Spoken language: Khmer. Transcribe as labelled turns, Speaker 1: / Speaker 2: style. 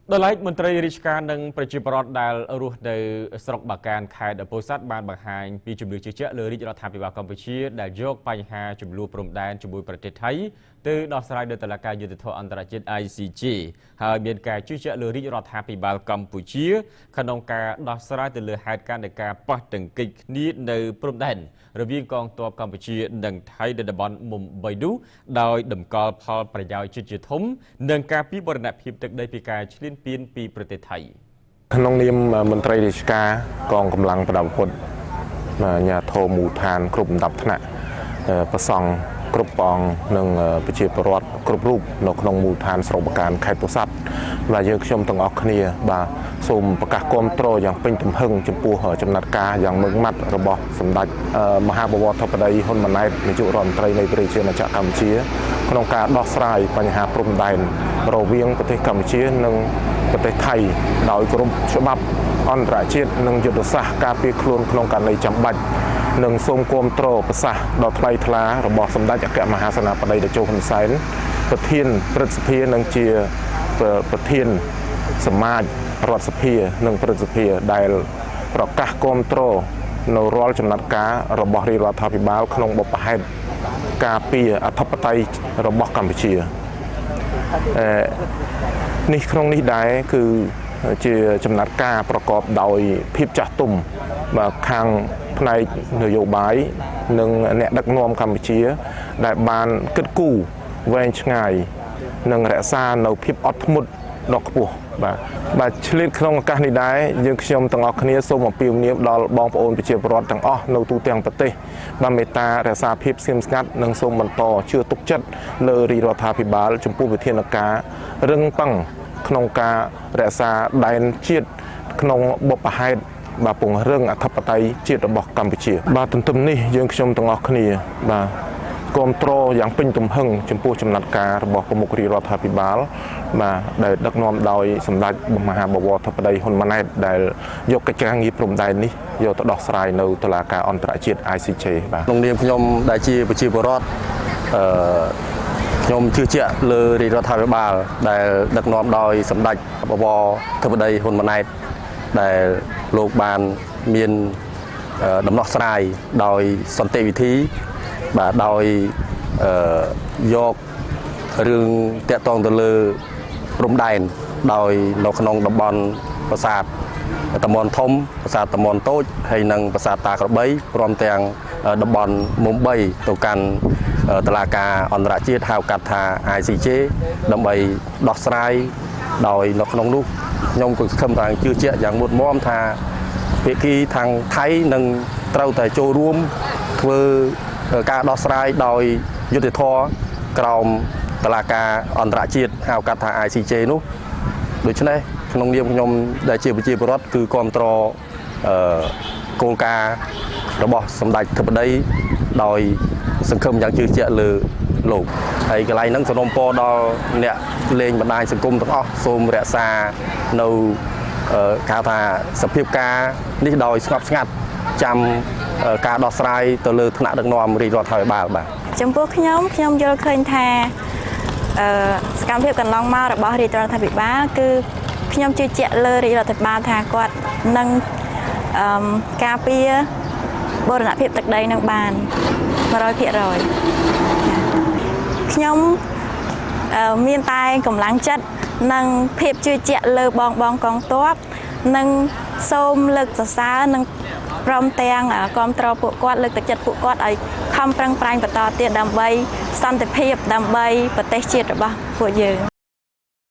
Speaker 1: ដោយឡែកមន្ត្រីរាជការនិងប្រជាពលរដ្ឋដែលរស់នៅស្រុកបាកានខេត្តពោធិ៍សាត់បានបង្ហាញពីជំនឿជឿជាក់លើរាជរដ្ឋាភិបាលកម្ពុជាដែលយកបញ្ហាចំនួនព្រំដែនជាមួយប្រទេសថៃទៅដោះស្រាយដោយតុលាការយុត្តិធម៌អន្តរជាតិ ICJ ហើយមានការជឿជាក់លើរាជរដ្ឋាភិបាលកម្ពុជាក្នុងការដោះស្រាយទៅលើហេតុការណ៍នៃការប៉ះទង្គិចគ្នានៅព្រំដែនរវាងកងទ័ពកម្ពុជានិងថៃនៅតំបន់មុំបីនោះដោយតម្កល់ផលប្រយោជន៍ជាតិធំនិងការពីបរណភាពទឹកដីពីការឈ្លានពានពីប្រទេសថៃ
Speaker 2: ក្នុងនាមមន្ត្រីរាជការកងកម្លាំងប្រដាប់អាវុធអាជ្ញាធរមូលដ្ឋានគ្រប់លំដាប់ថ្នាក់ប្រសង់គ្រប់ព្រះអង្គនិងប្រជាពលរដ្ឋគ្រប់រូបនៅក្នុងមូលដ្ឋានស្រុកបាកានខេត្តពោធិ៍សាត់បាទយើងខ្ញុំទាំងអស់គ្នាបាទសូមប្រកាសគាំទ្រយ៉ាងពេញទំហឹងចំពោះចំណាត់ការយ៉ាងម៉ឺងម៉ាត់របស់សម្ដេចមហាបវរធិបតីហ៊ុនម៉ាណែតនាយករដ្ឋមន្ត្រីនៃប្រជាណាចក្រកម្ពុជាក្នុងការដោះស្រាយបញ្ហាព្រំដែនរវាងប្រទេសកម្ពុជានិងប្រទេសថៃដោយគោរពច្បាប់អន្តរជាតិនិងយុទ្ធសាស្ត្រការពារខ្លួនក្នុងករណីចាំបាច់និងសូមគាំទ្រប្រសាសន៍ដ៏ថ្លៃថ្លារបស់សម្ដេចអគ្គមហាសេនាបតីតេជោហ៊ុនសែនប្រធានព្រឹទ្ធសភានិងជាប្រធានសមាជរដ្ឋសភានិងព្រឹទ្ធសភាដែលប្រកាសគាំទ្រនៅរាល់ចំណាត់ការរបស់រាជរដ្ឋាភិបាលក្នុងបុព្វហេតុការពារអធិបតេយ្យរបស់កម្ពុជានេះក្នុងនេះដែរគឺជាចំណាត់ការប្រកបដោយភាពចាស់ទុំបាទខាងផ្នែកនយោបាយនិងអ្នកដឹកនាំកម្ពុជាដែលបានគិតគូរវែងឆ្ងាយនិងរក្សានៅភាពអត់ធ្មត់ដ៏ខ្ពស់បាទឆ្លៀតក្នុងឱកាសនេះដែរយើងខ្ញុំទាំងអស់គ្នាសូមអំពាវនាវដល់បងប្អូនប្រជាពលរដ្ឋទាំងអស់នៅទូទាំងប្រទេសបានមេត្តារក្សាភាពស្ងៀមស្ងាត់និងសូមបន្តជឿទុកចិត្តលើរាជរដ្ឋាភិបាលចំពោះវិធានការរឹងប៉ឹងក្នុងការរក្សាដែនជាតិក្នុងបុព្វហេតុបាទពង្រឹងអធិបតេយ្យជាតិរបស់កម្ពុជាបាទទន្ទឹមនេះយើងខ្ញុំទាំងអស់គ្នាបាទគាំទ្រយ៉ាងពេញទំហឹងចំពោះចំណាត់ការរបស់ប្រមុខរាជរដ្ឋាភិបាលបាទដែលដឹកនាំដោយសម្ដេចមហាបវរធិបតីហ៊ុនម៉ាណែតដែលយកកិច្ចការងារព្រំដែននេះយកទៅដោះស្រាយនៅតុលាការអន្តរជាតិ ICJ បាទ
Speaker 3: ក្នុងនាមខ្ញុំដែលជាប្រជាពលរដ្ឋខ្ញុំជឿជាក់លើរាជរដ្ឋាភិបាលដែលដឹកនាំដោយសម្ដេចបវរធិបតីហ៊ុនម៉ាណែតដែលលោកបានមានដំណោះស្រាយដោយសន្តិវិធីបាទដោយយករឿងតាក់ទងទៅលើព្រំដែនដោយនៅក្នុងតំបន់ប្រាសាទតាមន់ធំប្រាសាទតាមន់តូចហើយនិងប្រាសាទតាក្របីព្រមទាំងតំបន់មុំបីទៅកាន់តុលាការអន្តរជាតិហៅកាត់ថា ICJ ដើម្បីដោះស្រាយដោយនៅក្នុងនោះខ្ញុំក៏ខំថាជឿជាក់យ៉ាងមុតមមថាភាគីខាងថៃនឹងត្រូវតែចូលរួមធ្វើការដោះស្រាយដោយយុត្តិធម៌ក្រោមតុលាការអន្តរជាតិហៅកាត់ថា ICJ នោះដូច្នេះក្នុងនាមខ្ញុំដែលជាប្រជាពលរដ្ឋគឺគាំទ្រគោលការណ៍របស់សម្ដេចធិបតីដោយសង្ឃឹមយ៉ាងជឿជាក់លើលោកហើយកន្លែងហ្នឹងសូមពរដល់អ្នកលេងបណ្ដាញសង្គមទាំងអស់សូមរក្សានៅគេថាសភាពការនេះដោយស្ងប់ស្ងាត់ចាំការដោះស្រាយទៅលើថ្នាក់ដឹកនាំរាជរដ្ឋាភិបាលបាទ
Speaker 4: ចំពោះខ្ញុំយល់ឃើញថាសកម្មភាពកន្លងមករបស់រាជរដ្ឋាភិបាលគឺខ្ញុំជឿជាក់លើរាជរដ្ឋាភិបាលថាគាត់នឹងការពារបរណភាពទឹកដីនឹងបាន 100% ខ្ញុំមានតែកម្លាំងចិត្តនិងភាពជឿជាក់លើបងកងទ័ពនិងសូមលើកសរសើរនិងព្រមទាំងគាំទ្រពួកគាត់លើកទឹកចិត្តពួកគាត់ឲ្យខំប្រឹងប្រែងបន្តទៀតដើម្បីសន្តិភាពដើម្បីប្រទេសជាតិរបស់ពួកយើង